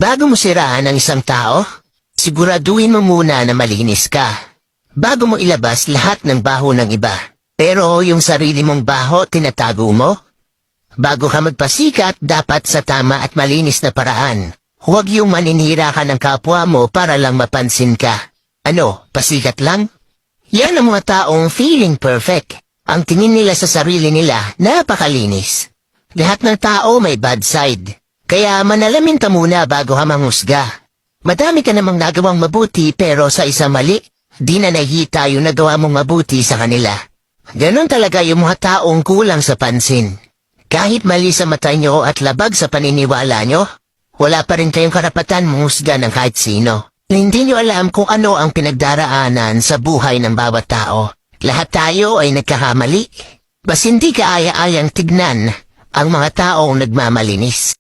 Bago mo siraan ang isang tao, siguraduhin mo muna na malinis ka. Bago mo ilabas lahat ng baho ng iba. Pero yung sarili mong baho tinatago mo? Bago ka magpasikat, dapat sa tama at malinis na paraan. Huwag yung maninira ka ng kapwa mo para lang mapansin ka. Ano, pasikat lang? Yan ang mga taong feeling perfect. Ang tingin nila sa sarili nila, napakalinis. Lahat ng tao may bad side. Kaya manalamin ka muna bago ka manghusga. Madami ka namang nagawang mabuti pero sa isa mali, di na nakita yung nagawa mong mabuti sa kanila. Ganon talaga yung mga taong kulang sa pansin. Kahit mali sa mata nyo at labag sa paniniwala nyo, wala pa rin kayong karapatan manghusga ng kahit sino. Hindi nyo alam kung ano ang pinagdaraanan sa buhay ng bawat tao. Lahat tayo ay nagkakamali. Bas hindi kaaya-ayang tignan ang mga taong nagmamalinis.